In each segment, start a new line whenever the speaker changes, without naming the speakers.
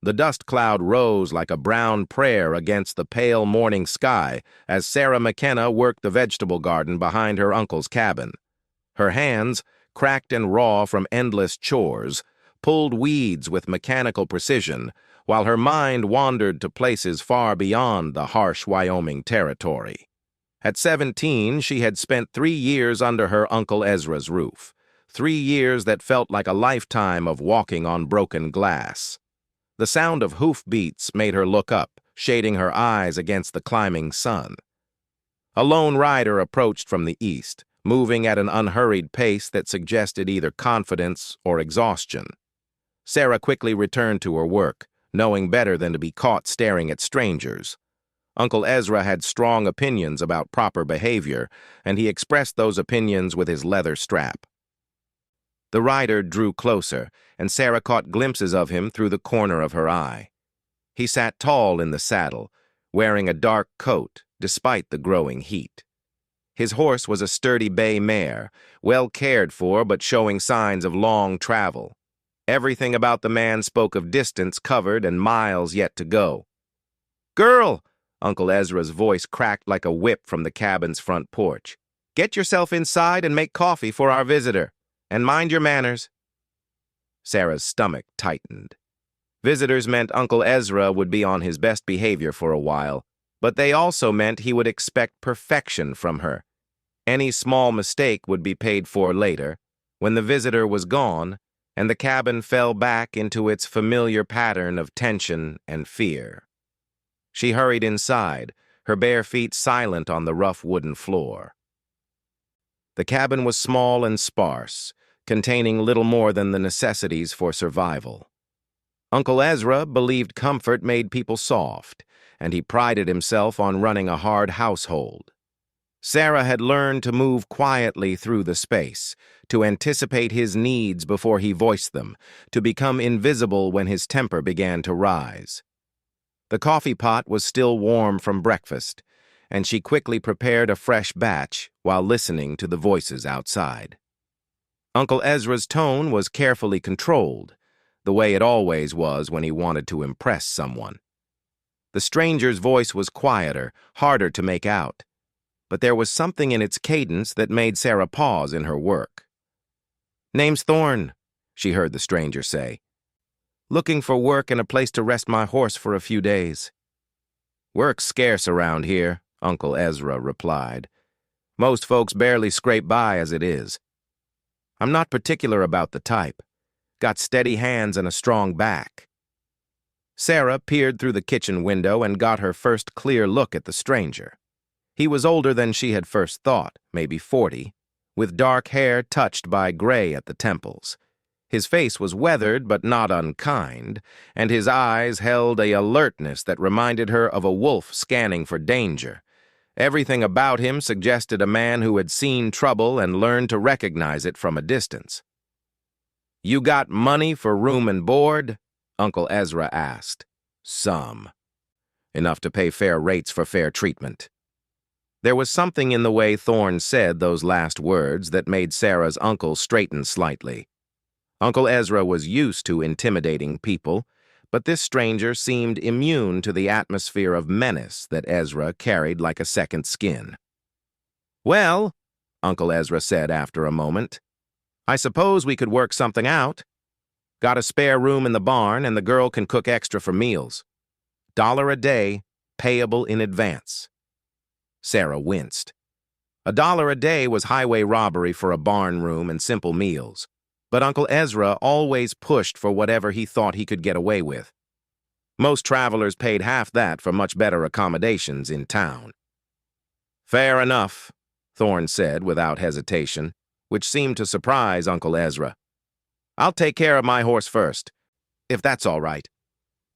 The dust cloud rose like a brown prayer against the pale morning sky as Sarah McKenna worked the vegetable garden behind her uncle's cabin. Her hands, cracked and raw from endless chores, pulled weeds with mechanical precision, while her mind wandered to places far beyond the harsh Wyoming territory. At 17, she had spent 3 years under her Uncle Ezra's roof, 3 years that felt like a lifetime of walking on broken glass. The sound of hoofbeats made her look up, shading her eyes against the climbing sun. A lone rider approached from the east, moving at an unhurried pace that suggested either confidence or exhaustion. Sarah quickly returned to her work, knowing better than to be caught staring at strangers. Uncle Ezra had strong opinions about proper behavior, and he expressed those opinions with his leather strap. The rider drew closer, and Sarah caught glimpses of him through the corner of her eye. He sat tall in the saddle, wearing a dark coat despite the growing heat. His horse was a sturdy bay mare, well cared for but showing signs of long travel. Everything about the man spoke of distance covered and miles yet to go. "Girl!" Uncle Ezra's voice cracked like a whip from the cabin's front porch. "Get yourself inside and make coffee for our visitor. And mind your manners." Sarah's stomach tightened. Visitors meant Uncle Ezra would be on his best behavior for a while, but they also meant he would expect perfection from her. Any small mistake would be paid for later, when the visitor was gone, and the cabin fell back into its familiar pattern of tension and fear. She hurried inside, her bare feet silent on the rough wooden floor. The cabin was small and sparse, containing little more than the necessities for survival. Uncle Ezra believed comfort made people soft, and he prided himself on running a hard household. Sarah had learned to move quietly through the space, to anticipate his needs before he voiced them, to become invisible when his temper began to rise. The coffee pot was still warm from breakfast, and she quickly prepared a fresh batch while listening to the voices outside. Uncle Ezra's tone was carefully controlled, the way it always was when he wanted to impress someone. The stranger's voice was quieter, harder to make out, but there was something in its cadence that made Sarah pause in her work. "Name's Thorne," she heard the stranger say. "Looking for work and a place to rest my horse for a few days." "Work's scarce around here," Uncle Ezra replied. "Most folks barely scrape by as it is. I'm not particular about the type. Got steady hands and a strong back." Sarah peered through the kitchen window and got her first clear look at the stranger. He was older than she had first thought, maybe 40, with dark hair touched by gray at the temples. His face was weathered but not unkind, and his eyes held an alertness that reminded her of a wolf scanning for danger. Everything about him suggested a man who had seen trouble and learned to recognize it from a distance. "You got money for room and board?" Uncle Ezra asked. "Some. Enough to pay fair rates for fair treatment." There was something in the way Thorne said those last words that made Sarah's uncle straighten slightly. Uncle Ezra was used to intimidating people, but this stranger seemed immune to the atmosphere of menace that Ezra carried like a second skin. "Well," Uncle Ezra said after a moment, "I suppose we could work something out. Got a spare room in the barn, and the girl can cook extra for meals. $1 a day, payable in advance." Sarah winced. $1 a day was highway robbery for a barn room and simple meals. But Uncle Ezra always pushed for whatever he thought he could get away with. Most travelers paid half that for much better accommodations in town. "Fair enough," Thorne said without hesitation, which seemed to surprise Uncle Ezra. "I'll take care of my horse first, if that's all right."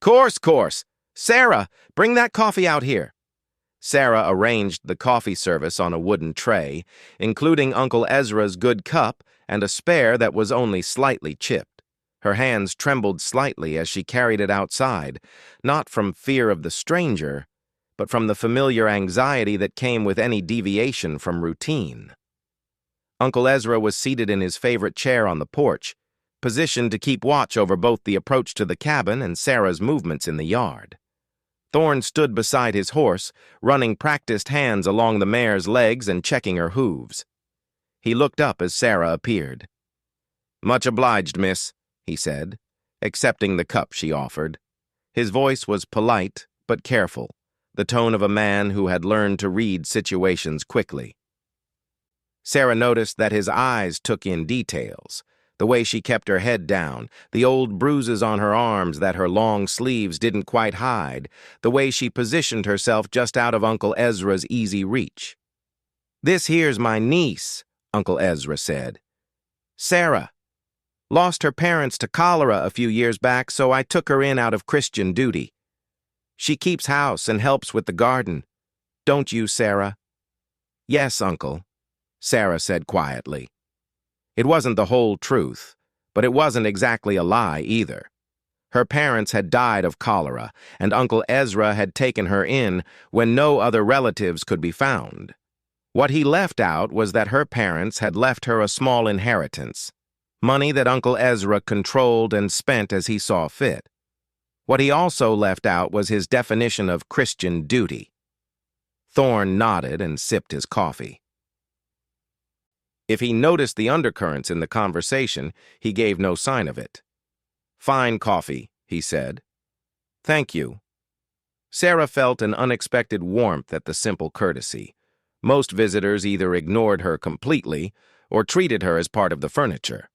Course. Sarah, bring that coffee out here." Sarah arranged the coffee service on a wooden tray, including Uncle Ezra's good cup and a spare that was only slightly chipped. Her hands trembled slightly as she carried it outside, not from fear of the stranger, but from the familiar anxiety that came with any deviation from routine. Uncle Ezra was seated in his favorite chair on the porch, positioned to keep watch over both the approach to the cabin and Sarah's movements in the yard. Thorne stood beside his horse, running practiced hands along the mare's legs and checking her hooves. He looked up as Sarah appeared. "Much obliged, miss," he said, accepting the cup she offered. His voice was polite but careful, the tone of a man who had learned to read situations quickly. Sarah noticed that his eyes took in details, the way she kept her head down, the old bruises on her arms that her long sleeves didn't quite hide, the way she positioned herself just out of Uncle Ezra's easy reach. "This here's my niece," Uncle Ezra said. "Sarah. Lost her parents to cholera a few years back, so I took her in out of Christian duty. She keeps house and helps with the garden. Don't you, Sarah?" "Yes, Uncle," Sarah said quietly. It wasn't the whole truth, but it wasn't exactly a lie either. Her parents had died of cholera, and Uncle Ezra had taken her in when no other relatives could be found. What he left out was that her parents had left her a small inheritance, money that Uncle Ezra controlled and spent as he saw fit. What he also left out was his definition of Christian duty. Thorne nodded and sipped his coffee. If he noticed the undercurrents in the conversation, he gave no sign of it. "Fine coffee," he said. "Thank you." Sarah felt an unexpected warmth at the simple courtesy. Most visitors either ignored her completely or treated her as part of the furniture.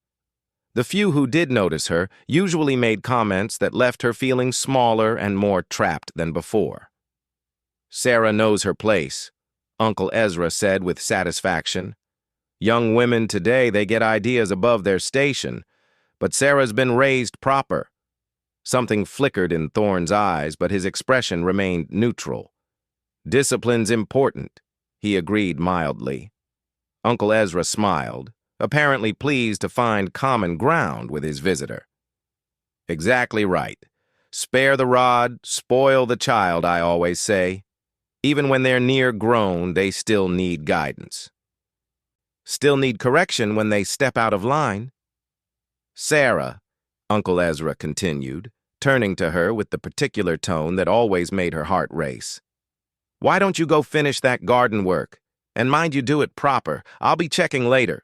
The few who did notice her usually made comments that left her feeling smaller and more trapped than before. "Sarah knows her place," Uncle Ezra said with satisfaction. "Young women today, they get ideas above their station, but Sarah's been raised proper." Something flickered in Thorne's eyes, but his expression remained neutral. "Discipline's important," he agreed mildly. Uncle Ezra smiled, apparently pleased to find common ground with his visitor. "Exactly right. Spare the rod, spoil the child, I always say. Even when they're near grown, they still need guidance. Still need correction when they step out of line." "Sarah," Uncle Ezra continued, turning to her with the particular tone that always made her heart race. "Why don't you go finish that garden work? And mind you do it proper. I'll be checking later."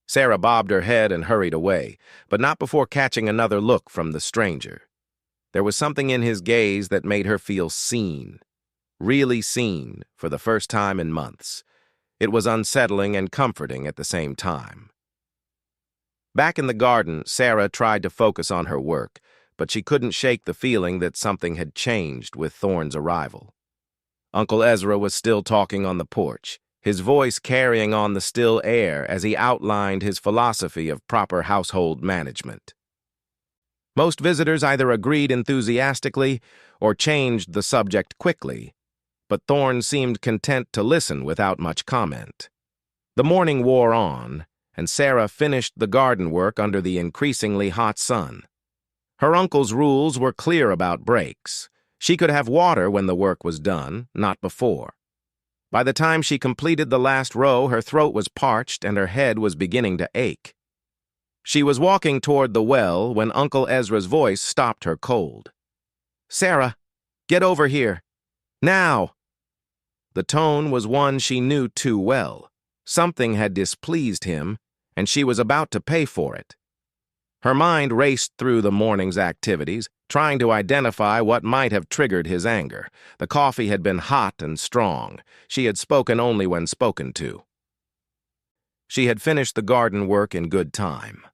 Sarah bobbed her head and hurried away, but not before catching another look from the stranger. There was something in his gaze that made her feel seen, really seen, for the first time in months. It was unsettling and comforting at the same time. Back in the garden, Sarah tried to focus on her work, but she couldn't shake the feeling that something had changed with Thorne's arrival. Uncle Ezra was still talking on the porch, his voice carrying on the still air as he outlined his philosophy of proper household management. Most visitors either agreed enthusiastically or changed the subject quickly, but Thorne seemed content to listen without much comment. The morning wore on, and Sarah finished the garden work under the increasingly hot sun. Her uncle's rules were clear about breaks. She could have water when the work was done, not before. By the time she completed the last row, her throat was parched and her head was beginning to ache. She was walking toward the well when Uncle Ezra's voice stopped her cold. "Sarah, get over here. Now!" The tone was one she knew too well. Something had displeased him, and she was about to pay for it. Her mind raced through the morning's activities, trying to identify what might have triggered his anger. The coffee had been hot and strong. She had spoken only when spoken to. She had finished the garden work in good time.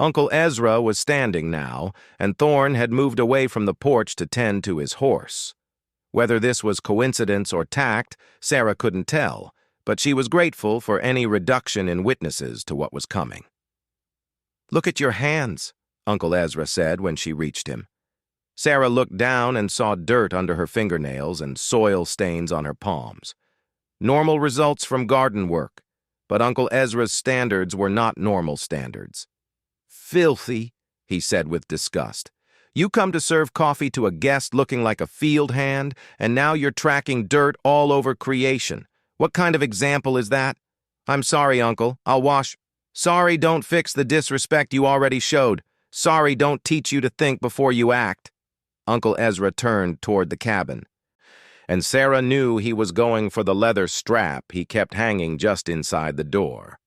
Uncle Ezra was standing now, and Thorne had moved away from the porch to tend to his horse. Whether this was coincidence or tact, Sarah couldn't tell, but she was grateful for any reduction in witnesses to what was coming. "Look at your hands," Uncle Ezra said when she reached him. Sarah looked down and saw dirt under her fingernails and soil stains on her palms. Normal results from garden work, but Uncle Ezra's standards were not normal standards. "Filthy," he said with disgust. "You come to serve coffee to a guest looking like a field hand, and now you're tracking dirt all over creation. What kind of example is that?" "I'm sorry, Uncle. I'll wash—" Sorry don't fix the disrespect you already showed. Sorry don't teach you to think before you act. Uncle Ezra turned toward the cabin, and Sarah knew he was going for the leather strap he kept hanging just inside the door.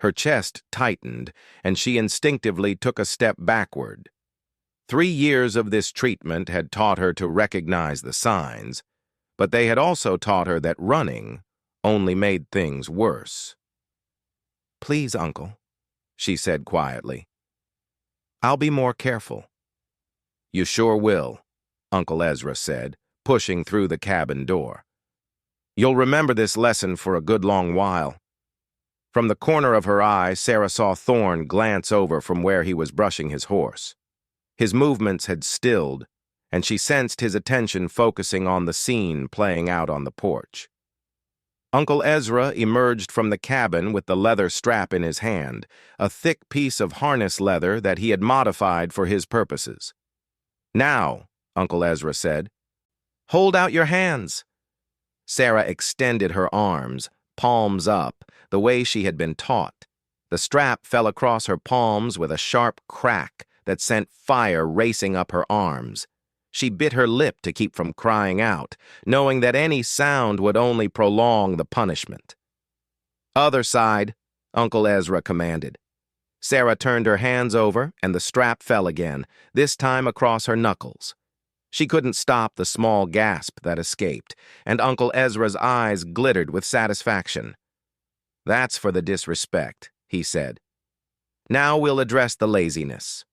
Her chest tightened, and she instinctively took a step backward. 3 years of this treatment had taught her to recognize the signs, but they had also taught her that running only made things worse. "Please, Uncle," she said quietly. "I'll be more careful." "You sure will," Uncle Ezra said, pushing through the cabin door. "You'll remember this lesson for a good long while." From the corner of her eye, Sarah saw Thorn glance over from where he was brushing his horse. His movements had stilled, and she sensed his attention focusing on the scene playing out on the porch. Uncle Ezra emerged from the cabin with the leather strap in his hand, a thick piece of harness leather that he had modified for his purposes. "Now," Uncle Ezra said, "hold out your hands." Sarah extended her arms, palms up, the way she had been taught. The strap fell across her palms with a sharp crack that sent fire racing up her arms. She bit her lip to keep from crying out, knowing that any sound would only prolong the punishment. "Other side," Uncle Ezra commanded. Sarah turned her hands over, and the strap fell again, this time across her knuckles. She couldn't stop the small gasp that escaped, and Uncle Ezra's eyes glittered with satisfaction. "That's for the disrespect," he said. "Now we'll address the laziness."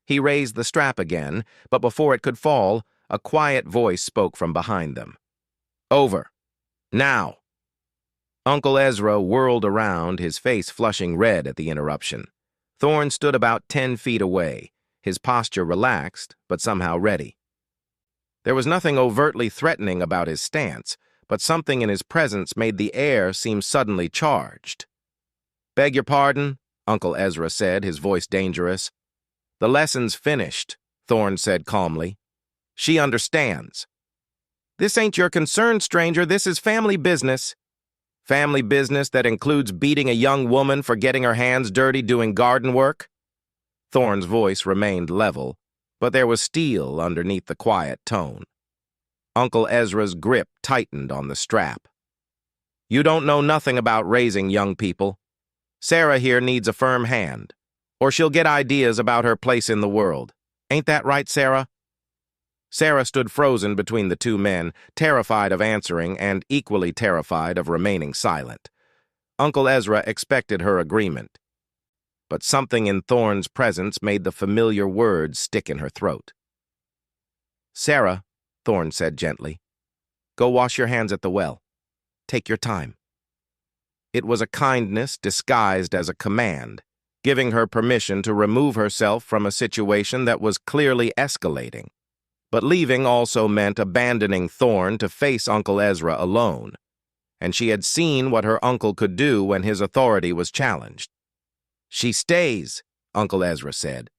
He raised the strap again, but before it could fall, a quiet voice spoke from behind them. "Over. Now." Uncle Ezra whirled around, his face flushing red at the interruption. Thorn stood about 10 feet away, his posture relaxed, but somehow ready. There was nothing overtly threatening about his stance, but something in his presence made the air seem suddenly charged. "Beg your pardon," Uncle Ezra said, his voice dangerous. "The lesson's finished," Thorn said calmly. "She understands." "This ain't your concern, stranger. This is family business." "Family business that includes beating a young woman for getting her hands dirty doing garden work?" Thorn's voice remained level, but there was steel underneath the quiet tone. Uncle Ezra's grip tightened on the strap. "You don't know nothing about raising young people. Sarah here needs a firm hand, or she'll get ideas about her place in the world. Ain't that right, Sarah?" Sarah stood frozen between the two men, terrified of answering and equally terrified of remaining silent. Uncle Ezra expected her agreement, but something in Thorn's presence made the familiar words stick in her throat. "Sarah," Thorn said gently, "go wash your hands at the well. Take your time." It was a kindness disguised as a command, giving her permission to remove herself from a situation that was clearly escalating. But leaving also meant abandoning Thorn to face Uncle Ezra alone, and she had seen what her uncle could do when his authority was challenged. "She stays," Uncle Ezra said.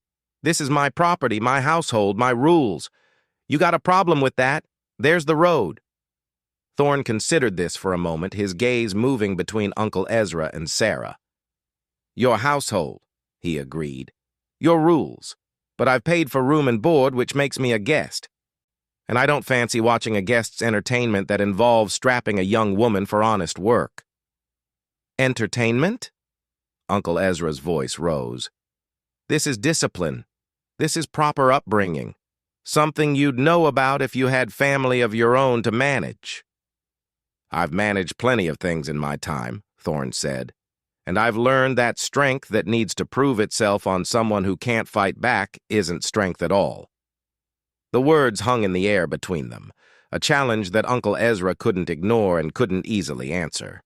"This is my property, my household, my rules. You got a problem with that? There's the road." Thorn considered this for a moment, his gaze moving between Uncle Ezra and Sarah. "Your household," he agreed. "Your rules. But I've paid for room and board, which makes me a guest. And I don't fancy watching a guest's entertainment that involves strapping a young woman for honest work." "Entertainment?" Uncle Ezra's voice rose. "This is discipline. This is proper upbringing. Something you'd know about if you had family of your own to manage." "I've managed plenty of things in my time," Thorn said. "And I've learned that strength that needs to prove itself on someone who can't fight back isn't strength at all." The words hung in the air between them, a challenge that Uncle Ezra couldn't ignore and couldn't easily answer.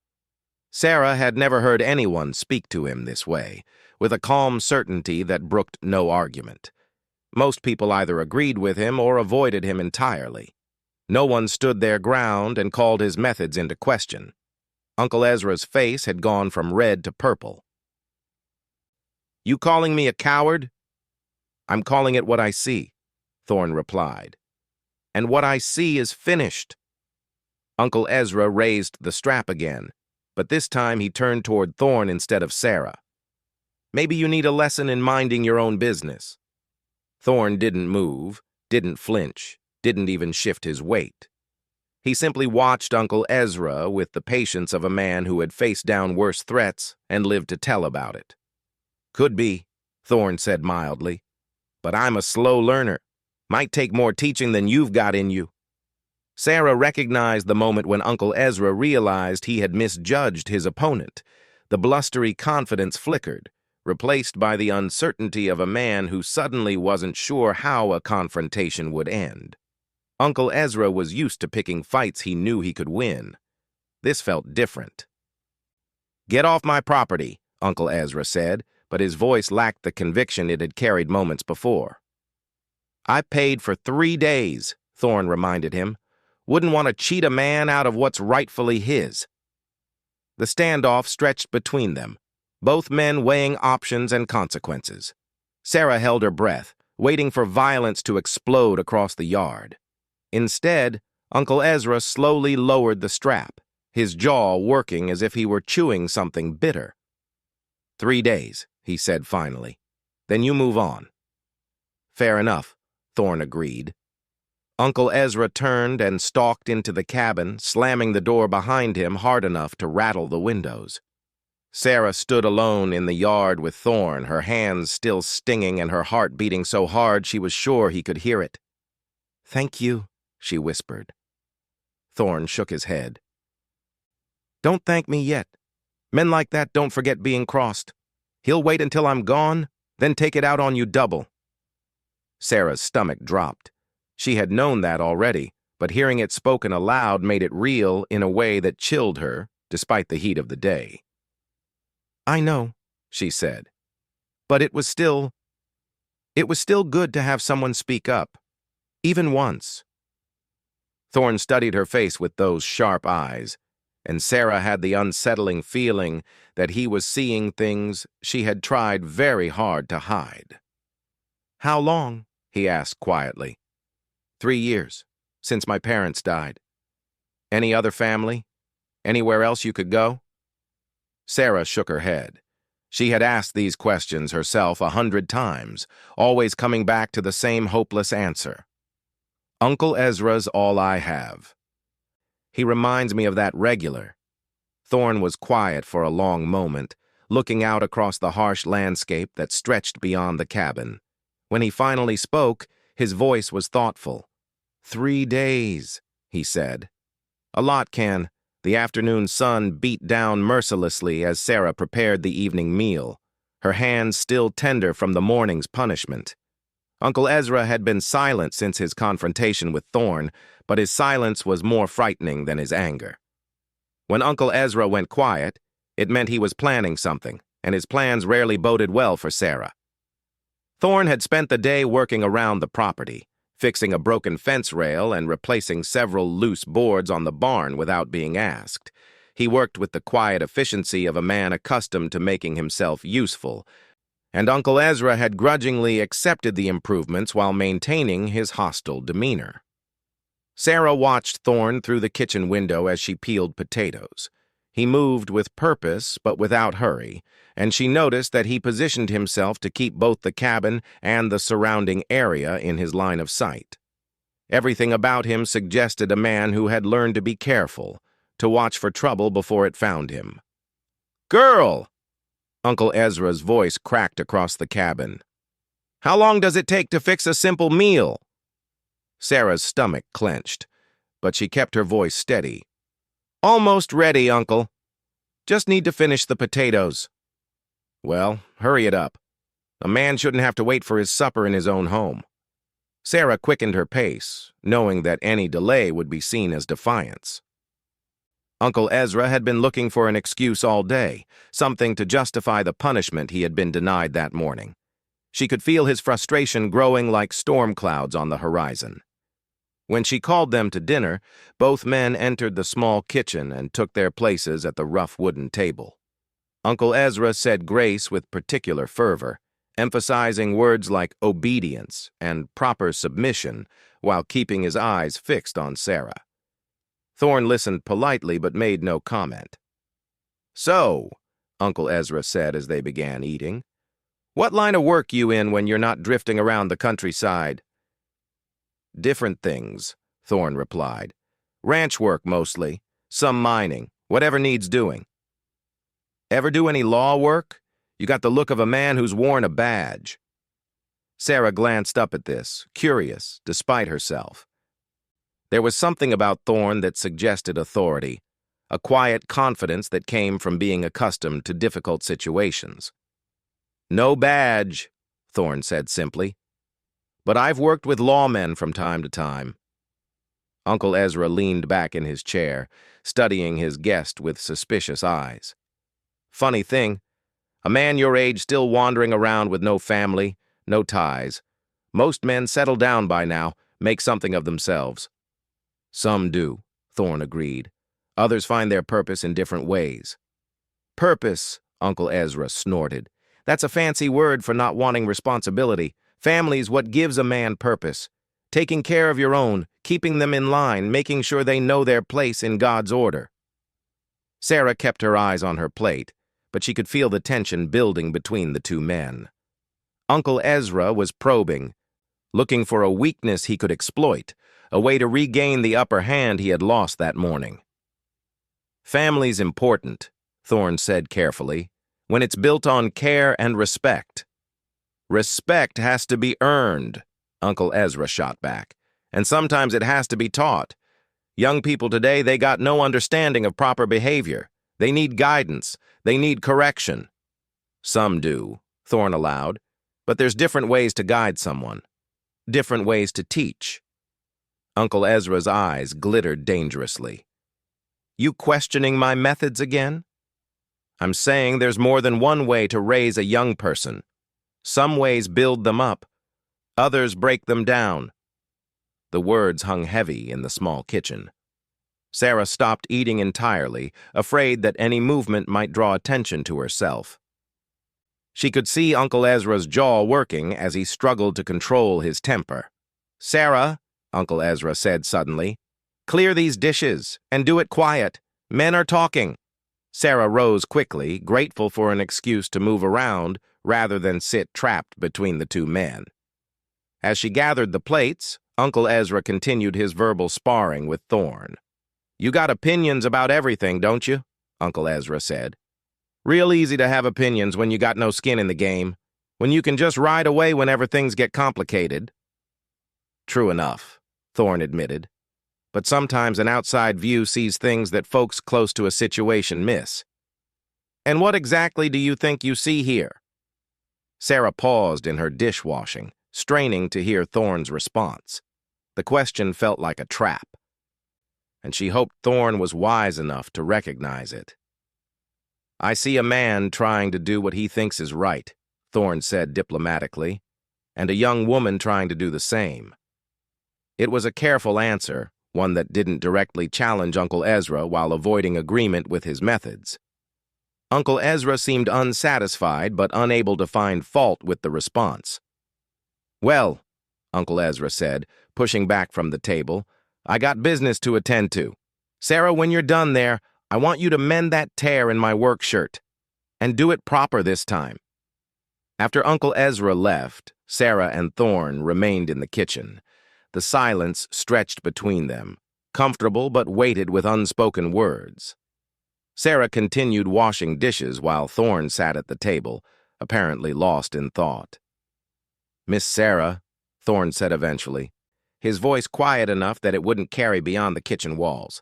Sarah had never heard anyone speak to him this way, with a calm certainty that brooked no argument. Most people either agreed with him or avoided him entirely. No one stood their ground and called his methods into question. Uncle Ezra's face had gone from red to purple. "You calling me a coward?" "I'm calling it what I see," Thorn replied. "And what I see is finished." Uncle Ezra raised the strap again, but this time he turned toward Thorn instead of Sarah. Maybe you need a lesson in minding your own business." Thorne didn't move, didn't flinch, didn't even shift his weight. He simply watched Uncle Ezra with the patience of a man who had faced down worse threats and lived to tell about it. "Could be," Thorne said mildly, "but I'm a slow learner. Might take more teaching than you've got in you." Sarah recognized the moment when Uncle Ezra realized he had misjudged his opponent. The blustery confidence flickered, replaced by the uncertainty of a man who suddenly wasn't sure how a confrontation would end. Uncle Ezra was used to picking fights he knew he could win. This felt different. "Get off my property," Uncle Ezra said, but his voice lacked the conviction it had carried moments before. "I paid for 3 days," Thorne reminded him. "Wouldn't want to cheat a man out of what's rightfully his." The standoff stretched between them, both men weighing options and consequences. Sarah held her breath, waiting for violence to explode across the yard. Instead, Uncle Ezra slowly lowered the strap, his jaw working as if he were chewing something bitter. 3 days, he said finally. "Then you move on." "Fair enough," Thorne agreed. Uncle Ezra turned and stalked into the cabin, slamming the door behind him hard enough to rattle the windows. Sarah stood alone in the yard with Thorne, her hands still stinging and her heart beating so hard she was sure he could hear it. "Thank you," she whispered. Thorne shook his head. "Don't thank me yet. Men like that don't forget being crossed. He'll wait until I'm gone, then take it out on you double." Sarah's stomach dropped. She had known that already, but hearing it spoken aloud made it real in a way that chilled her, despite the heat of the day. "I know," she said, "but it was still good to have someone speak up, even once." Thorne studied her face with those sharp eyes, and Sarah had the unsettling feeling that he was seeing things she had tried very hard to hide. "How long?" he asked quietly. 3 years, since my parents died. Any other family? Anywhere else you could go?" Sarah shook her head. She had asked these questions herself 100 times, always coming back to the same hopeless answer. "Uncle Ezra's all I have. He reminds me of that regular." Thorne was quiet for a long moment, looking out across the harsh landscape that stretched beyond the cabin. When he finally spoke, his voice was thoughtful. 3 days, he said. "A lot, Ken." The afternoon sun beat down mercilessly as Sarah prepared the evening meal, her hands still tender from the morning's punishment. Uncle Ezra had been silent since his confrontation with Thorne, but his silence was more frightening than his anger. When Uncle Ezra went quiet, it meant he was planning something, and his plans rarely boded well for Sarah. Thorne had spent the day working around the property, fixing a broken fence rail and replacing several loose boards on the barn without being asked. He worked with the quiet efficiency of a man accustomed to making himself useful, and Uncle Ezra had grudgingly accepted the improvements while maintaining his hostile demeanor. Sarah watched Thorne through the kitchen window as she peeled potatoes. He moved with purpose but without hurry, and she noticed that he positioned himself to keep both the cabin and the surrounding area in his line of sight. Everything about him suggested a man who had learned to be careful, to watch for trouble before it found him. "Girl!" Uncle Ezra's voice cracked across the cabin. "How long does it take to fix a simple meal?" Sarah's stomach clenched, but she kept her voice steady. "Almost ready, Uncle. Just need to finish the potatoes." "Well, hurry it up. A man shouldn't have to wait for his supper in his own home." Sarah quickened her pace, knowing that any delay would be seen as defiance. Uncle Ezra had been looking for an excuse all day, something to justify the punishment he had been denied that morning. She could feel his frustration growing like storm clouds on the horizon. When she called them to dinner, both men entered the small kitchen and took their places at the rough wooden table. Uncle Ezra said grace with particular fervor, emphasizing words like obedience and proper submission while keeping his eyes fixed on Sarah. Thorne listened politely but made no comment. "So," Uncle Ezra said as they began eating, What line of work you in when you're not drifting around the countryside? Different things, Thorne replied. Ranch work mostly, some mining, whatever needs doing. Ever do any law work? You got the look of a man who's worn a badge. Sarah glanced up at this, curious, despite herself. There was something about Thorne that suggested authority, a quiet confidence that came from being accustomed to difficult situations. No badge, Thorne said simply. But I've worked with lawmen from time to time. Uncle Ezra leaned back in his chair, studying his guest with suspicious eyes. Funny thing, a man your age still wandering around with no family, no ties. Most men settle down by now, make something of themselves. Some do, Thorne agreed. Others find their purpose in different ways. Purpose, Uncle Ezra snorted. That's a fancy word for not wanting responsibility. Family's what gives a man purpose. Taking care of your own, keeping them in line, making sure they know their place in God's order. Sarah kept her eyes on her plate, but she could feel the tension building between the two men. Uncle Ezra was probing, looking for a weakness he could exploit, a way to regain the upper hand he had lost that morning. Family's important, Thorne said carefully, when it's built on care and respect. Respect has to be earned, Uncle Ezra shot back, and sometimes it has to be taught. Young people today, they got no understanding of proper behavior. They need guidance. They need correction. Some do, Thorne allowed, but there's different ways to guide someone, different ways to teach. Uncle Ezra's eyes glittered dangerously. You questioning my methods again? I'm saying there's more than one way to raise a young person. Some ways build them up, others break them down. The words hung heavy in the small kitchen. Sarah stopped eating entirely, afraid that any movement might draw attention to herself. She could see Uncle Ezra's jaw working as he struggled to control his temper. Sarah, Uncle Ezra said suddenly, clear these dishes and do it quiet. Men are talking. Sarah rose quickly, grateful for an excuse to move around rather than sit trapped between the two men. As she gathered the plates, Uncle Ezra continued his verbal sparring with Thorne. You got opinions about everything, don't you? Uncle Ezra said. Real easy to have opinions when you got no skin in the game, when you can just ride away whenever things get complicated. True enough, Thorne admitted. But sometimes an outside view sees things that folks close to a situation miss. And what exactly do you think you see here? Sarah paused in her dishwashing, straining to hear Thorne's response. The question felt like a trap, and she hoped Thorne was wise enough to recognize it. I see a man trying to do what he thinks is right, Thorne said diplomatically, and a young woman trying to do the same. It was a careful answer, one that didn't directly challenge Uncle Ezra while avoiding agreement with his methods. Uncle Ezra seemed unsatisfied but unable to find fault with the response. Well, Uncle Ezra said, pushing back from the table, I got business to attend to. Sarah, when you're done there, I want you to mend that tear in my work shirt. And do it proper this time. After Uncle Ezra left, Sarah and Thorne remained in the kitchen. The silence stretched between them, comfortable but weighted with unspoken words. Sarah continued washing dishes while Thorne sat at the table, apparently lost in thought. Miss Sarah, Thorne said eventually, his voice quiet enough that it wouldn't carry beyond the kitchen walls.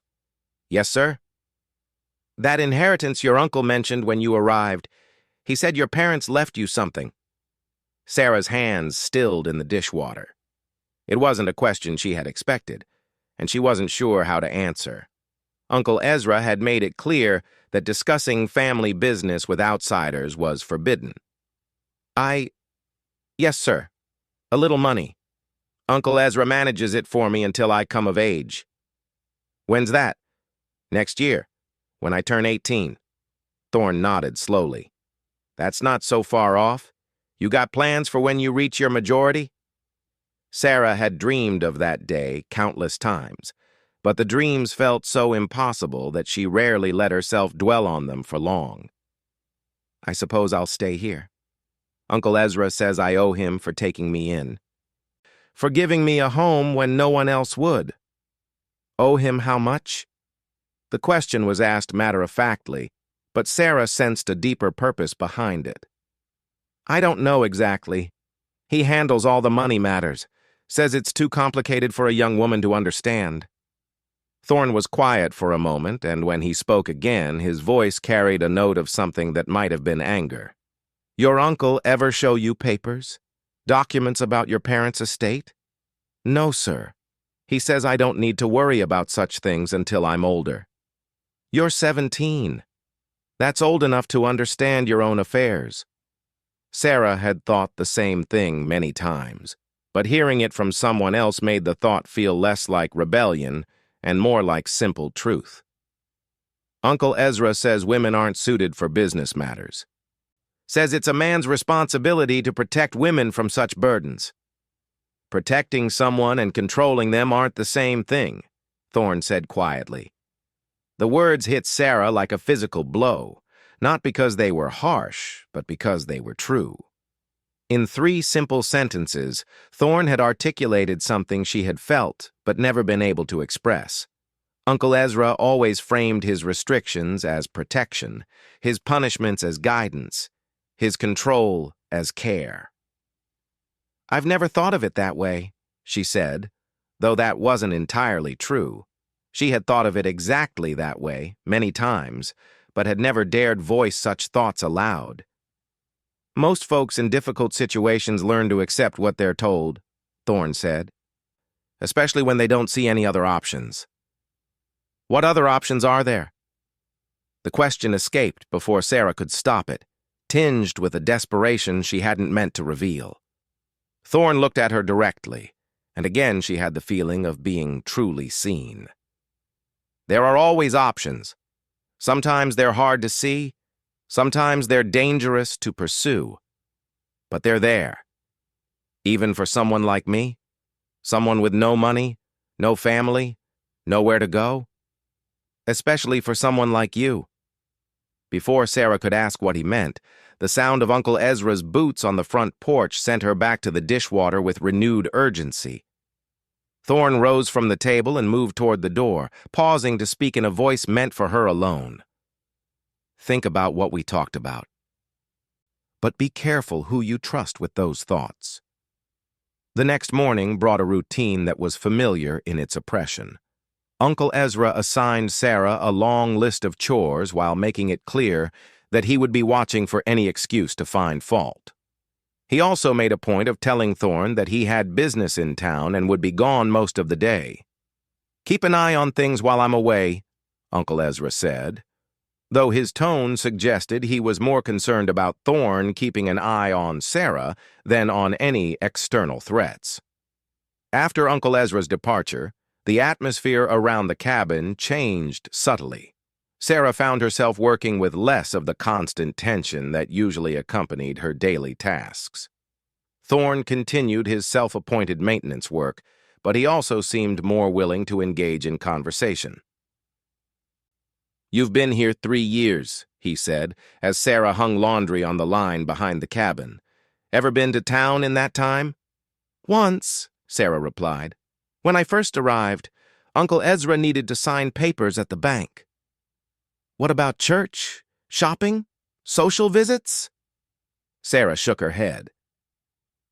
Yes, sir? That inheritance your uncle mentioned when you arrived, he said your parents left you something. Sarah's hands stilled in the dishwater. It wasn't a question she had expected, and she wasn't sure how to answer. Uncle Ezra had made it clear that discussing family business with outsiders was forbidden. Yes, sir. A little money. Uncle Ezra manages it for me until I come of age. When's that? Next year, when I turn 18. Thorne nodded slowly. That's not so far off. You got plans for when you reach your majority? Sarah had dreamed of that day countless times, but the dreams felt so impossible that she rarely let herself dwell on them for long. I suppose I'll stay here. Uncle Ezra says I owe him for taking me in, for giving me a home when no one else would. Owe him how much? The question was asked matter-of-factly, but Sarah sensed a deeper purpose behind it. I don't know exactly. He handles all the money matters, says it's too complicated for a young woman to understand. Thorne was quiet for a moment, and when he spoke again, his voice carried a note of something that might have been anger. Your uncle ever show you papers? Documents about your parents' estate? No, sir. He says I don't need to worry about such things until I'm older. You're 17. That's old enough to understand your own affairs. Sarah had thought the same thing many times, but hearing it from someone else made the thought feel less like rebellion and more like simple truth. Uncle Ezra says women aren't suited for business matters. Says it's a man's responsibility to protect women from such burdens. Protecting someone and controlling them aren't the same thing, Thorne said quietly. The words hit Sarah like a physical blow, not because they were harsh, but because they were true. In 3 simple sentences, Thorne had articulated something she had felt but never been able to express. Uncle Ezra always framed his restrictions as protection, his punishments as guidance, his control as care. I've never thought of it that way, she said, though that wasn't entirely true. She had thought of it exactly that way, many times, but had never dared voice such thoughts aloud. Most folks in difficult situations learn to accept what they're told, Thorne said, especially when they don't see any other options. What other options are there? The question escaped before Sarah could stop it, tinged with a desperation she hadn't meant to reveal. Thorne looked at her directly, and again she had the feeling of being truly seen. There are always options. Sometimes they're hard to see, sometimes they're dangerous to pursue. But they're there. Even for someone like me, someone with no money, no family, nowhere to go. Especially for someone like you. Before Sarah could ask what he meant, the sound of Uncle Ezra's boots on the front porch sent her back to the dishwater with renewed urgency. Thorne rose from the table and moved toward the door, pausing to speak in a voice meant for her alone. Think about what we talked about. But be careful who you trust with those thoughts. The next morning brought a routine that was familiar in its oppression. Uncle Ezra assigned Sarah a long list of chores while making it clear that he would be watching for any excuse to find fault. He also made a point of telling Thorne that he had business in town and would be gone most of the day. Keep an eye on things while I'm away, Uncle Ezra said, though his tone suggested he was more concerned about Thorne keeping an eye on Sarah than on any external threats. After Uncle Ezra's departure, the atmosphere around the cabin changed subtly. Sarah found herself working with less of the constant tension that usually accompanied her daily tasks. Thorne continued his self-appointed maintenance work, but he also seemed more willing to engage in conversation. You've been here 3 years, he said, as Sarah hung laundry on the line behind the cabin. Ever been to town in that time? Once, Sarah replied. When I first arrived, Uncle Ezra needed to sign papers at the bank. What about church, shopping, social visits? Sarah shook her head.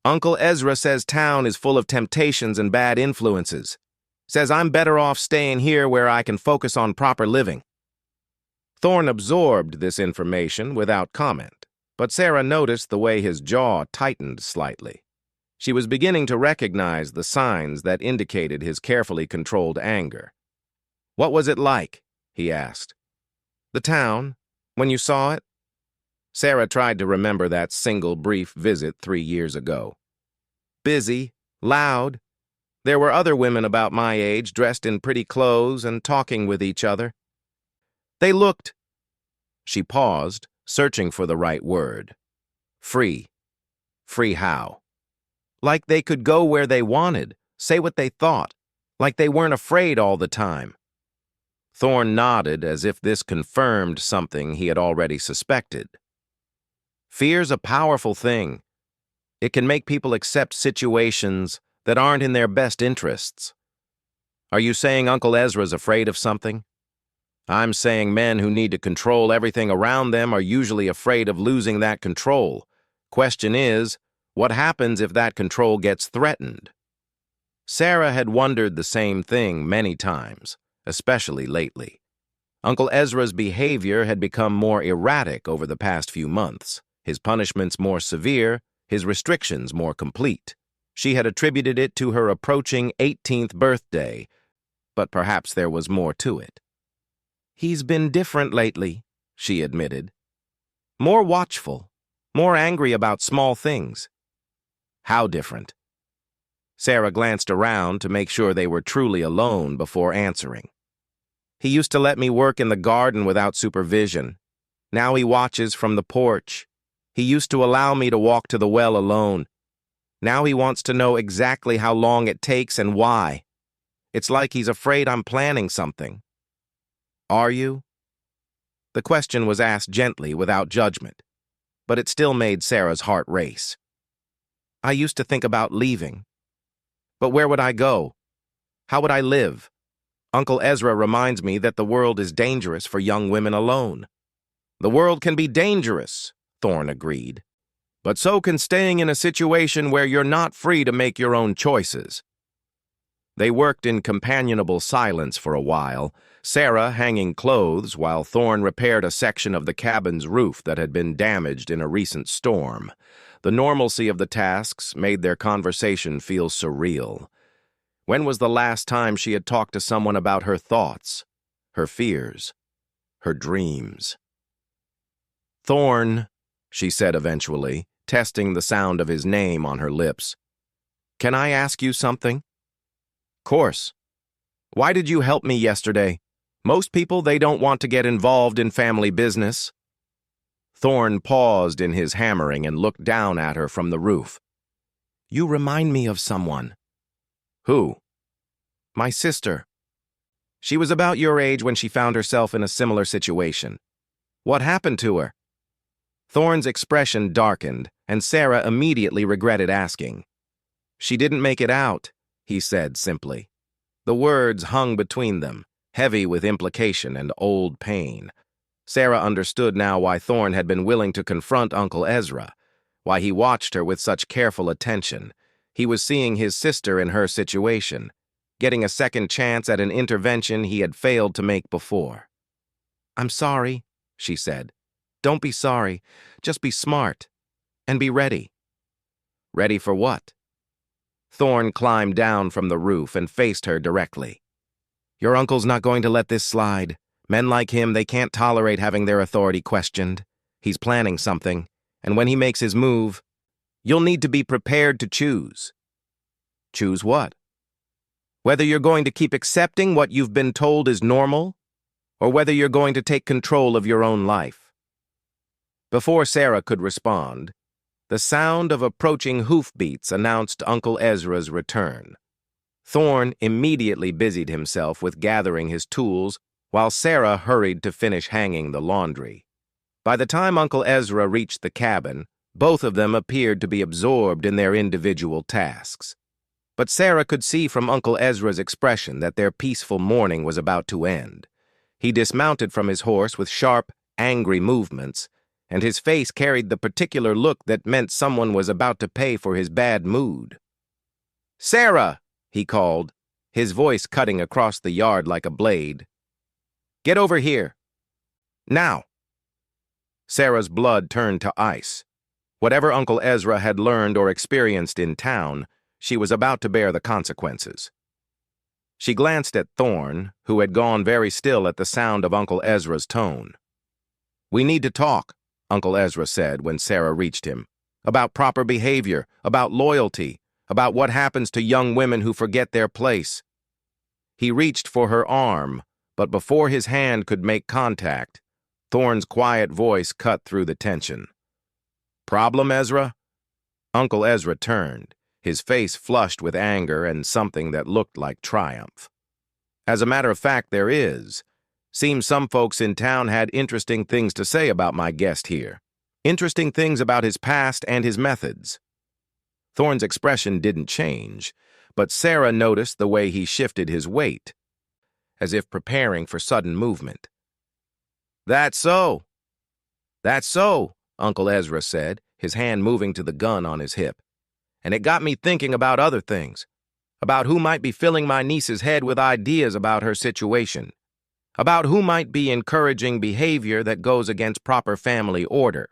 Uncle Ezra says town is full of temptations and bad influences. Says I'm better off staying here where I can focus on proper living. Thorne absorbed this information without comment, but Sarah noticed the way his jaw tightened slightly. She was beginning to recognize the signs that indicated his carefully controlled anger. What was it like? He asked. The town, when you saw it? Sarah tried to remember that single brief visit 3 years ago. Busy, loud. There were other women about my age dressed in pretty clothes and talking with each other. They looked. She paused, searching for the right word. Free. Free how? Like they could go where they wanted, say what they thought, like they weren't afraid all the time. Thorne nodded as if this confirmed something he had already suspected. Fear's a powerful thing. It can make people accept situations that aren't in their best interests. Are you saying Uncle Ezra's afraid of something? I'm saying men who need to control everything around them are usually afraid of losing that control. Question is, what happens if that control gets threatened? Sarah had wondered the same thing many times, especially lately. Uncle Ezra's behavior had become more erratic over the past few months, his punishments more severe, his restrictions more complete. She had attributed it to her approaching 18th birthday, but perhaps there was more to it. "He's been different lately," she admitted. "More watchful, more angry about small things." "How different?" Sarah glanced around to make sure they were truly alone before answering. "He used to let me work in the garden without supervision. Now he watches from the porch. He used to allow me to walk to the well alone. Now he wants to know exactly how long it takes and why. It's like he's afraid I'm planning something." "Are you?" The question was asked gently, without judgment, but it still made Sarah's heart race. "I used to think about leaving. But where would I go? How would I live? Uncle Ezra reminds me that the world is dangerous for young women alone." "The world can be dangerous," Thorne agreed. "But so can staying in a situation where you're not free to make your own choices." They worked in companionable silence for a while, Sarah hanging clothes while Thorne repaired a section of the cabin's roof that had been damaged in a recent storm. The normalcy of the tasks made their conversation feel surreal. When was the last time she had talked to someone about her thoughts, her fears, her dreams? "Thorne," she said eventually, testing the sound of his name on her lips. "Can I ask you something?" "Course. Why did you help me yesterday? Most people, they don't want to get involved in family business." Thorne paused in his hammering and looked down at her from the roof. "You remind me of someone." "Who?" "My sister. She was about your age when she found herself in a similar situation. What happened to her?" Thorne's expression darkened, and Sarah immediately regretted asking. "She didn't make it out," he said simply. The words hung between them, heavy with implication and old pain. Sarah understood now why Thorne had been willing to confront Uncle Ezra, why he watched her with such careful attention. He was seeing his sister in her situation, getting a second chance at an intervention he had failed to make before. "I'm sorry," she said. "Don't be sorry. Just be smart. And be ready." "Ready for what?" Thorne climbed down from the roof and faced her directly. "Your uncle's not going to let this slide. Men like him, they can't tolerate having their authority questioned. He's planning something, and when he makes his move, you'll need to be prepared to choose." "Choose what?" "Whether you're going to keep accepting what you've been told is normal, or whether you're going to take control of your own life." Before Sarah could respond, the sound of approaching hoofbeats announced Uncle Ezra's return. Thorne immediately busied himself with gathering his tools while Sarah hurried to finish hanging the laundry. By the time Uncle Ezra reached the cabin, both of them appeared to be absorbed in their individual tasks. But Sarah could see from Uncle Ezra's expression that their peaceful morning was about to end. He dismounted from his horse with sharp, angry movements, and his face carried the particular look that meant someone was about to pay for his bad mood. "Sarah!" he called, his voice cutting across the yard like a blade. "Get over here. Now." Sarah's blood turned to ice. Whatever Uncle Ezra had learned or experienced in town, she was about to bear the consequences. She glanced at Thorne, who had gone very still at the sound of Uncle Ezra's tone. "We need to talk," Uncle Ezra said when Sarah reached him, "about proper behavior, about loyalty, about what happens to young women who forget their place." He reached for her arm, but before his hand could make contact, Thorne's quiet voice cut through the tension. "Problem, Ezra?" Uncle Ezra turned, his face flushed with anger and something that looked like triumph. "As a matter of fact, there is. Seems some folks in town had interesting things to say about my guest here." Interesting things about his past and his methods. Thorne's expression didn't change, but Sarah noticed the way he shifted his weight, as if preparing for sudden movement. "That's so. That's so," Uncle Ezra said, his hand moving to the gun on his hip. "And it got me thinking about other things, about who might be filling my niece's head with ideas about her situation, about who might be encouraging behavior that goes against proper family order."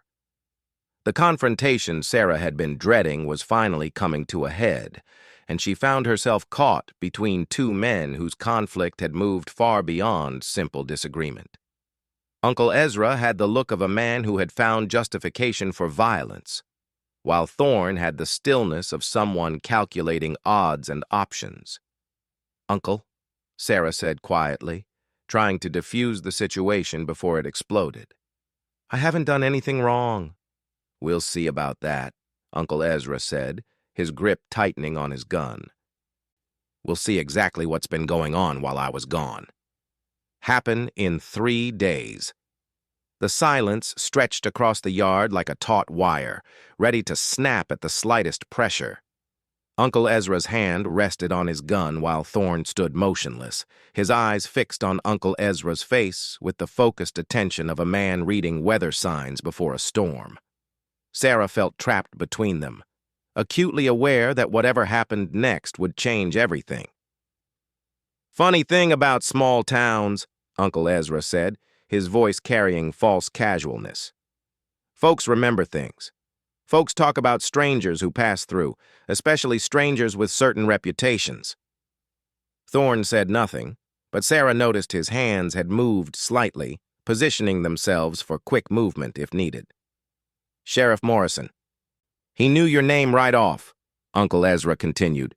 The confrontation Sarah had been dreading was finally coming to a head, and she found herself caught between two men whose conflict had moved far beyond simple disagreement. Uncle Ezra had the look of a man who had found justification for violence, while Thorne had the stillness of someone calculating odds and options. "Uncle," Sarah said quietly, trying to diffuse the situation before it exploded. "I haven't done anything wrong." "We'll see about that," Uncle Ezra said, his grip tightening on his gun. "We'll see exactly what's been going on while I was gone. Happen in 3 days." The silence stretched across the yard like a taut wire, ready to snap at the slightest pressure. Uncle Ezra's hand rested on his gun while Thorne stood motionless, his eyes fixed on Uncle Ezra's face with the focused attention of a man reading weather signs before a storm. Sarah felt trapped between them, acutely aware that whatever happened next would change everything. "Funny thing about small towns," Uncle Ezra said, his voice carrying false casualness. "Folks remember things. Folks talk about strangers who pass through, especially strangers with certain reputations." Thorne said nothing, but Sarah noticed his hands had moved slightly, positioning themselves for quick movement if needed. "Sheriff Morrison. He knew your name right off," Uncle Ezra continued.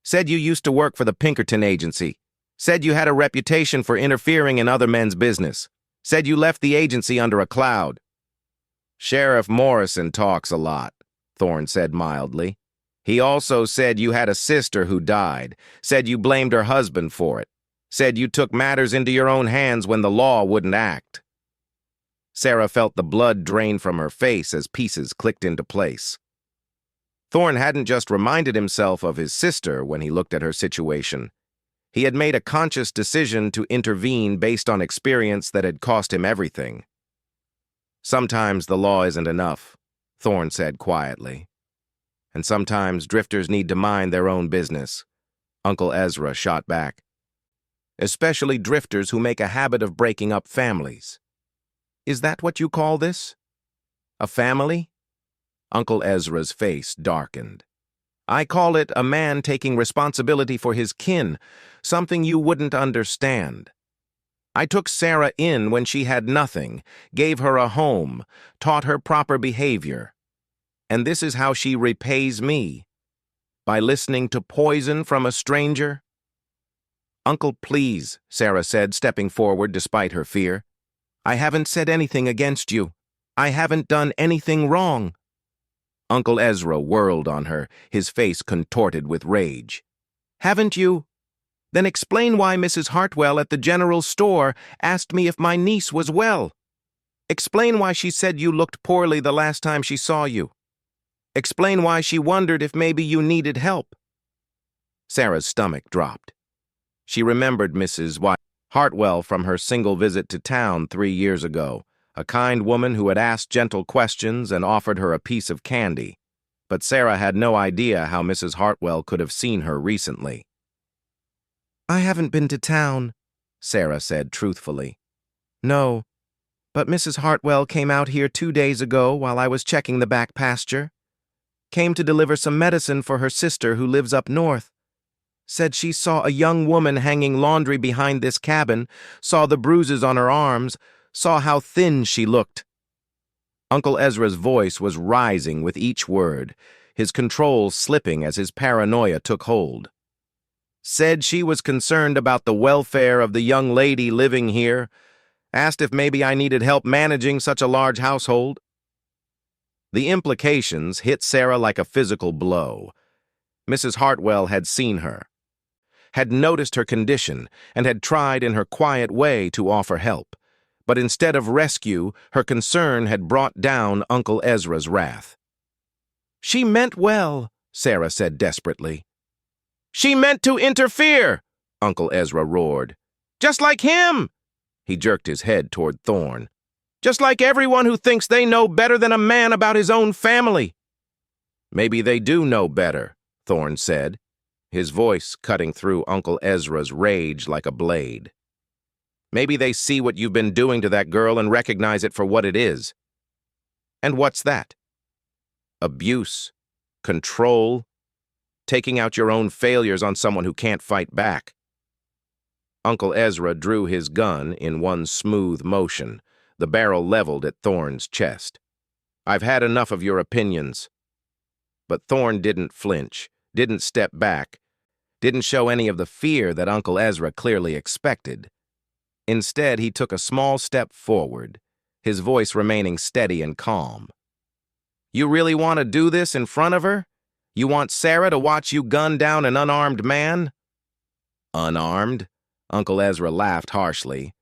"Said you used to work for the Pinkerton Agency. Said you had a reputation for interfering in other men's business. Said you left the agency under a cloud." "Sheriff Morrison talks a lot," Thorne said mildly. "He also said you had a sister who died. Said you blamed her husband for it. Said you took matters into your own hands when the law wouldn't act." Sarah felt the blood drain from her face as pieces clicked into place. Thorne hadn't just reminded himself of his sister when he looked at her situation. He had made a conscious decision to intervene based on experience that had cost him everything. "Sometimes the law isn't enough," Thorne said quietly. "And sometimes drifters need to mind their own business," Uncle Ezra shot back. "Especially drifters who make a habit of breaking up families." "Is that what you call this? A family?" Uncle Ezra's face darkened. "I call it a man taking responsibility for his kin, something you wouldn't understand. I took Sarah in when she had nothing, gave her a home, taught her proper behavior. And this is how she repays me. By listening to poison from a stranger?" "Uncle, please," Sarah said, stepping forward despite her fear. "I haven't said anything against you. I haven't done anything wrong." Uncle Ezra whirled on her, his face contorted with rage. "Haven't you? Then explain why Mrs. Hartwell at the general store asked me if my niece was well. Explain why she said you looked poorly the last time she saw you. Explain why she wondered if maybe you needed help." Sarah's stomach dropped. She remembered Mrs. Hartwell from her single visit to town 3 years ago, a kind woman who had asked gentle questions and offered her a piece of candy. But Sarah had no idea how Mrs. Hartwell could have seen her recently. "I haven't been to town," Sarah said truthfully. "No, but Mrs. Hartwell came out here 2 days ago while I was checking the back pasture. Came to deliver some medicine for her sister who lives up north. Said she saw a young woman hanging laundry behind this cabin, saw the bruises on her arms, saw how thin she looked." Uncle Ezra's voice was rising with each word, his control slipping as his paranoia took hold. "Said she was concerned about the welfare of the young lady living here, asked if maybe I needed help managing such a large household." The implications hit Sarah like a physical blow. Mrs. Hartwell had seen her, had noticed her condition, and had tried in her quiet way to offer help. But instead of rescue, her concern had brought down Uncle Ezra's wrath. "She meant well," Sarah said desperately. "She meant to interfere," Uncle Ezra roared. "Just like him!" He jerked his head toward Thorn. "Just like everyone who thinks they know better than a man about his own family." "Maybe they do know better," Thorn said, his voice cutting through Uncle Ezra's rage like a blade. "Maybe they see what you've been doing to that girl and recognize it for what it is." "And what's that?" "Abuse, control, taking out your own failures on someone who can't fight back." Uncle Ezra drew his gun in one smooth motion, the barrel leveled at Thorn's chest. "I've had enough of your opinions." But Thorn didn't flinch, didn't step back, didn't show any of the fear that Uncle Ezra clearly expected. Instead, he took a small step forward, his voice remaining steady and calm. "You really want to do this in front of her? You want Sarah to watch you gun down an unarmed man?" "Unarmed?" Uncle Ezra laughed harshly.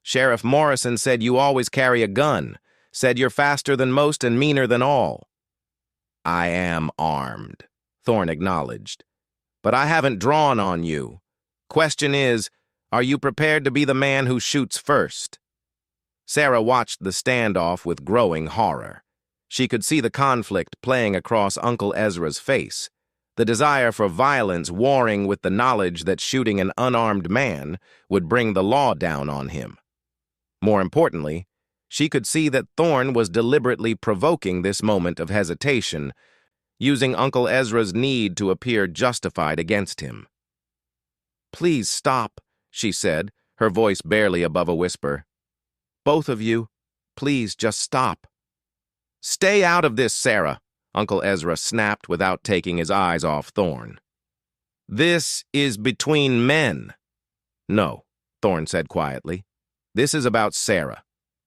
"Sheriff Morrison said you always carry a gun, said you're faster than most and meaner than all." "I am armed," Thorn acknowledged. "But I haven't drawn on you. Question is, are you prepared to be the man who shoots first?" Sarah watched the standoff with growing horror. She could see the conflict playing across Uncle Ezra's face, the desire for violence warring with the knowledge that shooting an unarmed man would bring the law down on him. More importantly, she could see that Thorn was deliberately provoking this moment of hesitation, using Uncle Ezra's need to appear justified against him. "Please stop," she said, her voice barely above a whisper. "Both of you, please just stop." "Stay out of this, Sarah," Uncle Ezra snapped without taking his eyes off Thorn. "This is between men." "No," Thorn said quietly. "This is about Sarah.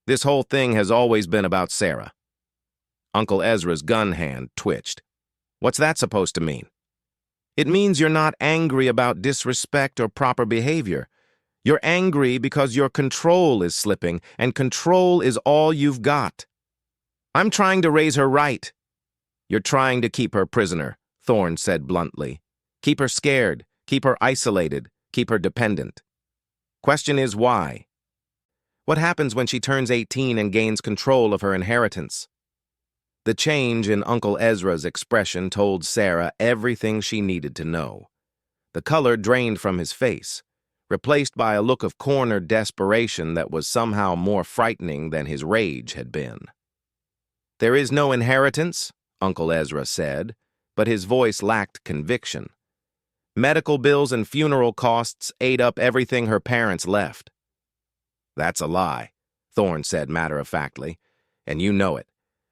This whole thing has always been about Sarah." Uncle Ezra's gun hand twitched. "What's that supposed to mean?" "It means you're not angry about disrespect or proper behavior. You're angry because your control is slipping, and control is all you've got." "I'm trying to raise her right." "You're trying to keep her prisoner," Thorn said bluntly. "Keep her scared, keep her isolated, keep her dependent. Question is why? What happens when she turns 18 and gains control of her inheritance?" The change in Uncle Ezra's expression told Sarah everything she needed to know. The color drained from his face, replaced by a look of cornered desperation that was somehow more frightening than his rage had been. "There is no inheritance," Uncle Ezra said, but his voice lacked conviction. "Medical bills and funeral costs ate up everything her parents left." "That's a lie," Thorn said matter-of-factly, "and you know it.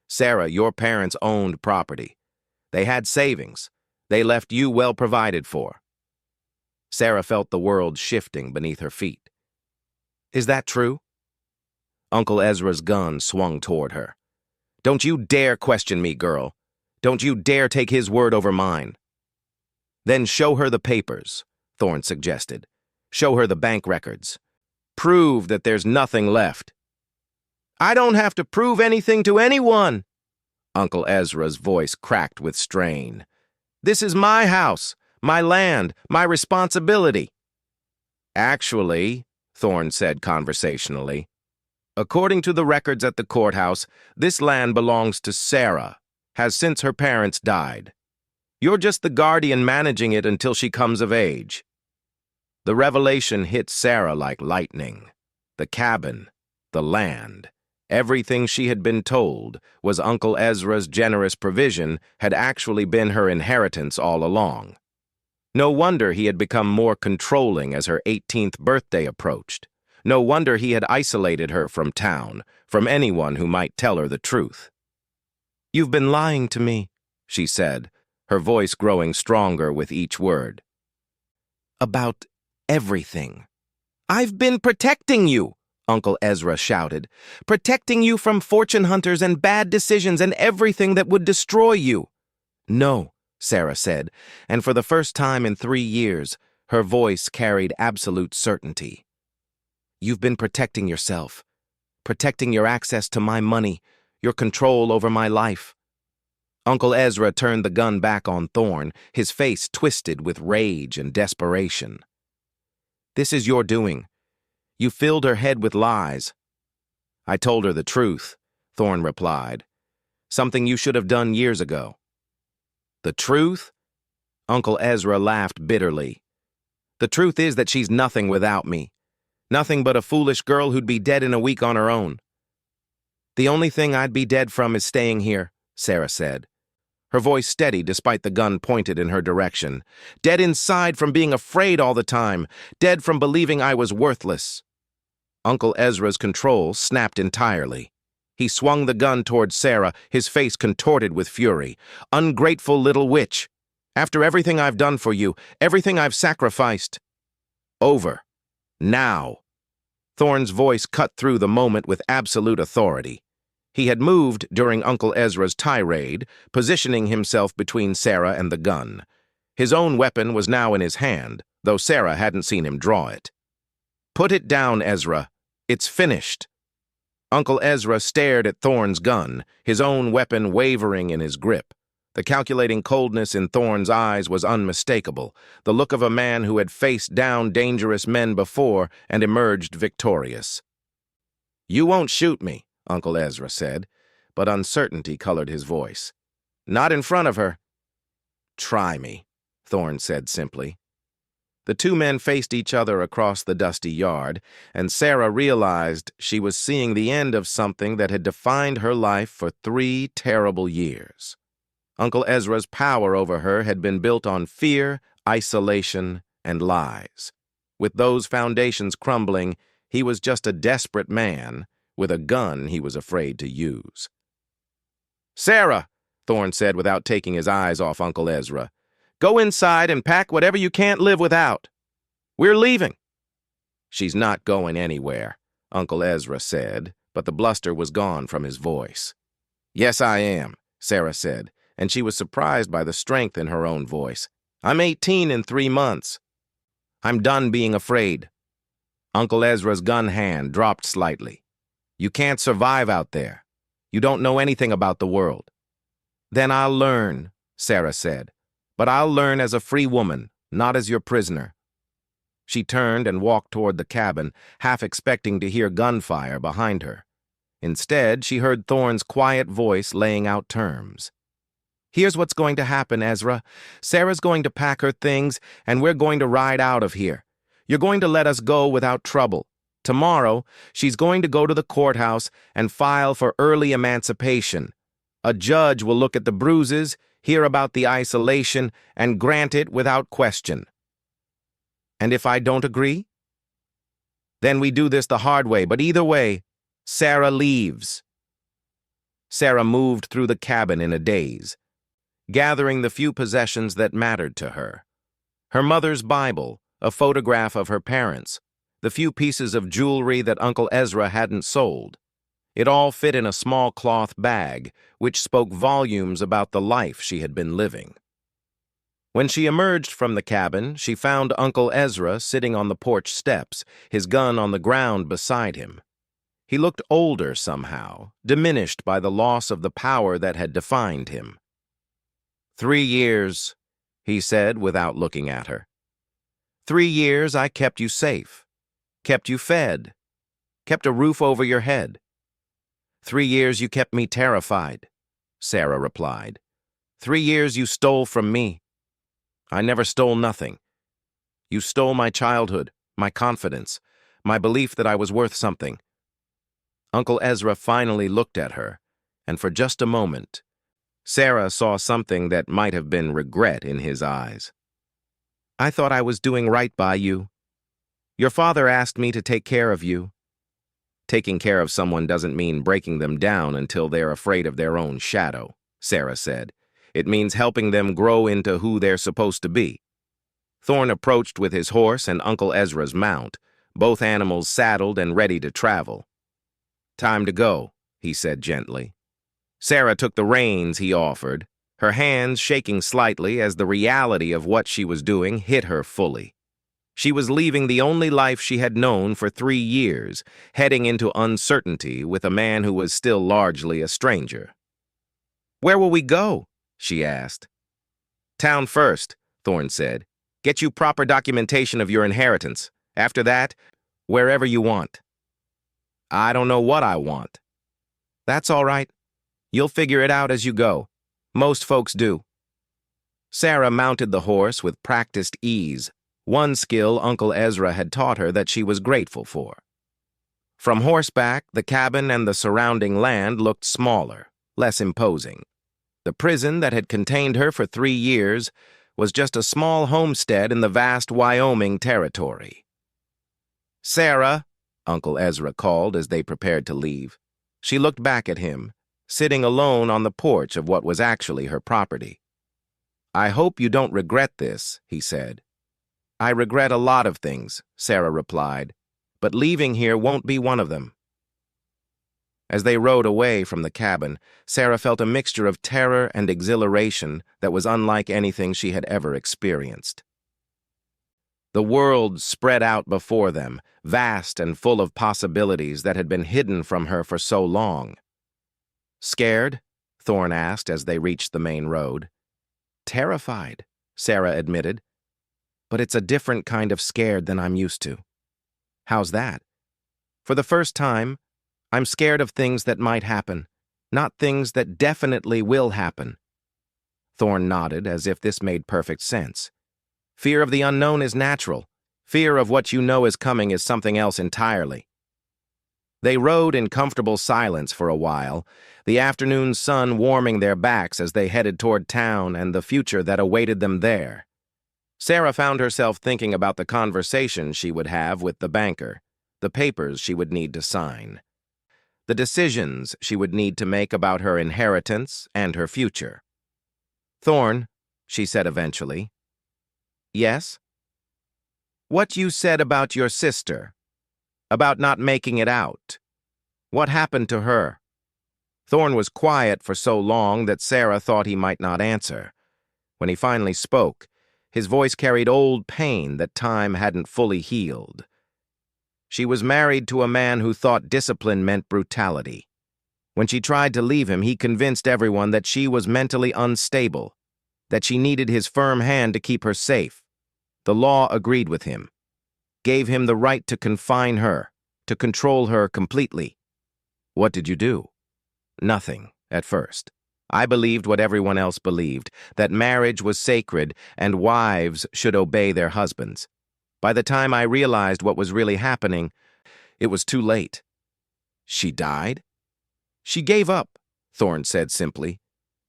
Sarah, your parents owned property. They had savings. They left you well provided for." Sarah felt the world shifting beneath her feet. "Is that true?" Uncle Ezra's gun swung toward her. "Don't you dare question me, girl. Don't you dare take his word over mine." "Then show her the papers," Thorn suggested. "Show her the bank records. Prove that there's nothing left." "I don't have to prove anything to anyone." Uncle Ezra's voice cracked with strain. "This is my house, my land, my responsibility." "Actually," Thorn said conversationally, "according to the records at the courthouse, this land belongs to Sarah, has since her parents died. You're just the guardian managing it until she comes of age." The revelation hit Sarah like lightning. The cabin, the land, everything she had been told was Uncle Ezra's generous provision had actually been her inheritance all along. No wonder he had become more controlling as her 18th birthday approached. No wonder he had isolated her from town, from anyone who might tell her the truth. "You've been lying to me," she said, her voice growing stronger with each word. "About everything." "I've been protecting you," Uncle Ezra shouted. "Protecting you from fortune hunters and bad decisions and everything that would destroy you." "No," Sarah said, and for the first time in 3 years, her voice carried absolute certainty. "You've been protecting yourself. protecting your access to my money, your control over my life." Uncle Ezra turned the gun back on Thorne, his face twisted with rage and desperation. "This is your doing. You filled her head with lies." "I told her the truth," Thorne replied. "Something you should have done years ago." "The truth?" Uncle Ezra laughed bitterly. "The truth is that she's nothing without me. Nothing but a foolish girl who'd be dead in a week on her own." "The only thing I'd be dead from is staying here," Sarah said, her voice steady despite the gun pointed in her direction. "Dead inside from being afraid all the time, dead from believing I was worthless." Uncle Ezra's control snapped entirely. He swung the gun toward Sarah, his face contorted with fury. "Ungrateful little witch! After everything I've done for you, everything I've sacrificed." "Over. Now." Thorne's voice cut through the moment with absolute authority. He had moved during Uncle Ezra's tirade, positioning himself between Sarah and the gun. His own weapon was now in his hand, though Sarah hadn't seen him draw it. "Put it down, Ezra. It's finished." Uncle Ezra stared at Thorne's gun, his own weapon wavering in his grip. The calculating coldness in Thorne's eyes was unmistakable, the look of a man who had faced down dangerous men before and emerged victorious. "You won't shoot me," Uncle Ezra said, but uncertainty colored his voice. "Not in front of her." "Try me," Thorne said simply. The two men faced each other across the dusty yard, and Sarah realized she was seeing the end of something that had defined her life for 3 terrible years. Uncle Ezra's power over her had been built on fear, isolation, and lies. With those foundations crumbling, he was just a desperate man with a gun he was afraid to use. "Sarah," Thorne said without taking his eyes off Uncle Ezra, "go inside and pack whatever you can't live without. We're leaving." "She's not going anywhere," Uncle Ezra said, but the bluster was gone from his voice. "Yes, I am," Sarah said, and she was surprised by the strength in her own voice. "I'm 18 in 3 months. I'm done being afraid." Uncle Ezra's gun hand dropped slightly. "You can't survive out there. You don't know anything about the world." "Then I'll learn," Sarah said. "But I'll learn as a free woman, not as your prisoner." She turned and walked toward the cabin, half expecting to hear gunfire behind her. Instead, she heard Thorne's quiet voice laying out terms. "Here's what's going to happen, Ezra. Sarah's going to pack her things, and we're going to ride out of here. You're going to let us go without trouble. Tomorrow, she's going to go to the courthouse and file for early emancipation. A judge will look at the bruises, hear about the isolation, and grant it without question. And if I don't agree? Then we do this the hard way, but either way, Sarah leaves." Sarah moved through the cabin in a daze, gathering the few possessions that mattered to her. Her mother's Bible, a photograph of her parents, the few pieces of jewelry that Uncle Ezra hadn't sold. It all fit in a small cloth bag, which spoke volumes about the life she had been living. When she emerged from the cabin, she found Uncle Ezra sitting on the porch steps, his gun on the ground beside him. He looked older somehow, diminished by the loss of the power that had defined him. 3 years, he said without looking at her. 3 years I kept you safe, kept you fed, kept a roof over your head. 3 years you kept me terrified, Sarah replied. 3 years you stole from me. I never stole nothing. You stole my childhood, my confidence, my belief that I was worth something. Uncle Ezra finally looked at her, and for just a moment, Sarah saw something that might have been regret in his eyes. I thought I was doing right by you. Your father asked me to take care of you. Taking care of someone doesn't mean breaking them down until they're afraid of their own shadow, Sarah said. It means helping them grow into who they're supposed to be. Thorne approached with his horse and Uncle Ezra's mount, both animals saddled and ready to travel. Time to go, he said gently. Sarah took the reins he offered, her hands shaking slightly as the reality of what she was doing hit her fully. She was leaving the only life she had known for 3 years, heading into uncertainty with a man who was still largely a stranger. "Where will we go?" she asked. "Town first," Thorne said. "Get you proper documentation of your inheritance. After that, wherever you want." "I don't know what I want." "That's all right. You'll figure it out as you go. Most folks do." Sarah mounted the horse with practiced ease, one skill Uncle Ezra had taught her that she was grateful for. From horseback, the cabin and the surrounding land looked smaller, less imposing. The prison that had contained her for 3 years was just a small homestead in the vast Wyoming territory. "Sarah," Uncle Ezra called as they prepared to leave. She looked back at him, sitting alone on the porch of what was actually her property. "I hope you don't regret this," he said. "I regret a lot of things," Sarah replied, "but leaving here won't be one of them." As they rode away from the cabin, Sarah felt a mixture of terror and exhilaration that was unlike anything she had ever experienced. The world spread out before them, vast and full of possibilities that had been hidden from her for so long. "Scared?" Thorne asked as they reached the main road. "Terrified," Sarah admitted. "But it's a different kind of scared than I'm used to." "How's that?" "For the first time, I'm scared of things that might happen, not things that definitely will happen." Thorne nodded as if this made perfect sense. Fear of the unknown is natural. Fear of what you know is coming is something else entirely. They rode in comfortable silence for a while, the afternoon sun warming their backs as they headed toward town and the future that awaited them there. Sarah found herself thinking about the conversation she would have with the banker, the papers she would need to sign, the decisions she would need to make about her inheritance and her future. "Thorne," she said eventually. "Yes?" "What you said about your sister, about not making it out. What happened to her?" Thorne was quiet for so long that Sarah thought he might not answer. When he finally spoke, his voice carried old pain that time hadn't fully healed. "She was married to a man who thought discipline meant brutality. When she tried to leave him, he convinced everyone that she was mentally unstable, that she needed his firm hand to keep her safe. The law agreed with him, gave him the right to confine her, to control her completely." "What did you do?" "Nothing, at first. I believed what everyone else believed, that marriage was sacred and wives should obey their husbands. By the time I realized what was really happening, it was too late." "She died?" "She gave up," Thorne said simply.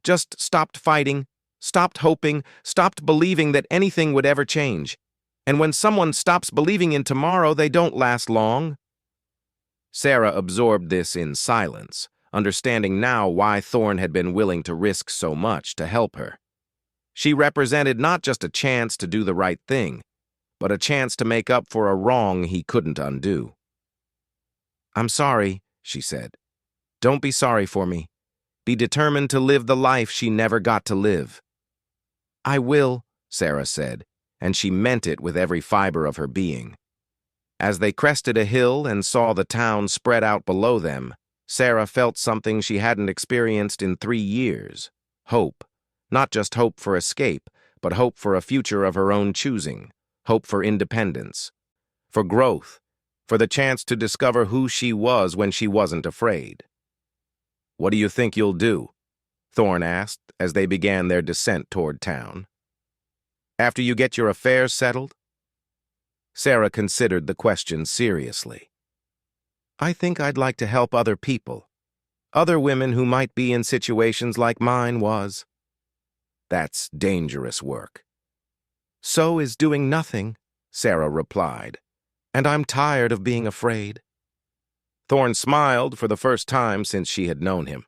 "Just stopped fighting, stopped hoping, stopped believing that anything would ever change. And when someone stops believing in tomorrow, they don't last long." Sarah absorbed this in silence, understanding now why Thorne had been willing to risk so much to help her. She represented not just a chance to do the right thing, but a chance to make up for a wrong he couldn't undo. "I'm sorry," she said. "Don't be sorry for me. Be determined to live the life she never got to live." "I will," Sarah said, and she meant it with every fiber of her being. As they crested a hill and saw the town spread out below them, Sarah felt something she hadn't experienced in 3 years. Hope. Not just hope for escape, but hope for a future of her own choosing. Hope for independence. For growth. For the chance to discover who she was when she wasn't afraid. "What do you think you'll do?" Thorne asked as they began their descent toward town. "After you get your affairs settled?" Sarah considered the question seriously. "I think I'd like to help other people. Other women who might be in situations like mine was." "That's dangerous work." "So is doing nothing," Sarah replied. "And I'm tired of being afraid." Thorne smiled for the first time since she had known him.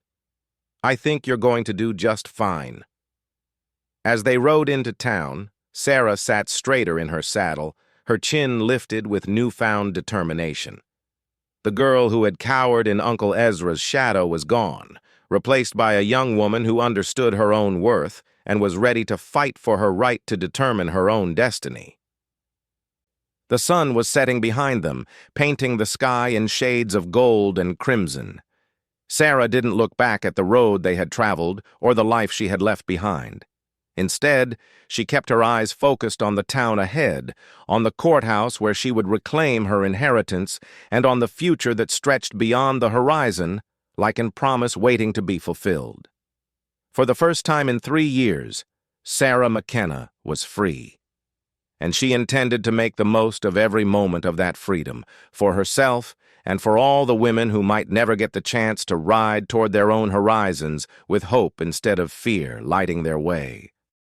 "I think you're going to do just fine." As they rode into town, Sarah sat straighter in her saddle, her chin lifted with newfound determination. The girl who had cowered in Uncle Ezra's shadow was gone, replaced by a young woman who understood her own worth and was ready to fight for her right to determine her own destiny. The sun was setting behind them, painting the sky in shades of gold and crimson. Sarah didn't look back at the road they had traveled or the life she had left behind. Instead, she kept her eyes focused on the town ahead, on the courthouse where she would reclaim her inheritance, and on the future that stretched beyond the horizon, like a promise waiting to be fulfilled. For the first time in 3 years, Sarah McKenna was free. And she intended to make the most of every moment of that freedom, for herself and for all the women who might never get the chance to ride toward their own horizons with hope instead of fear lighting their way.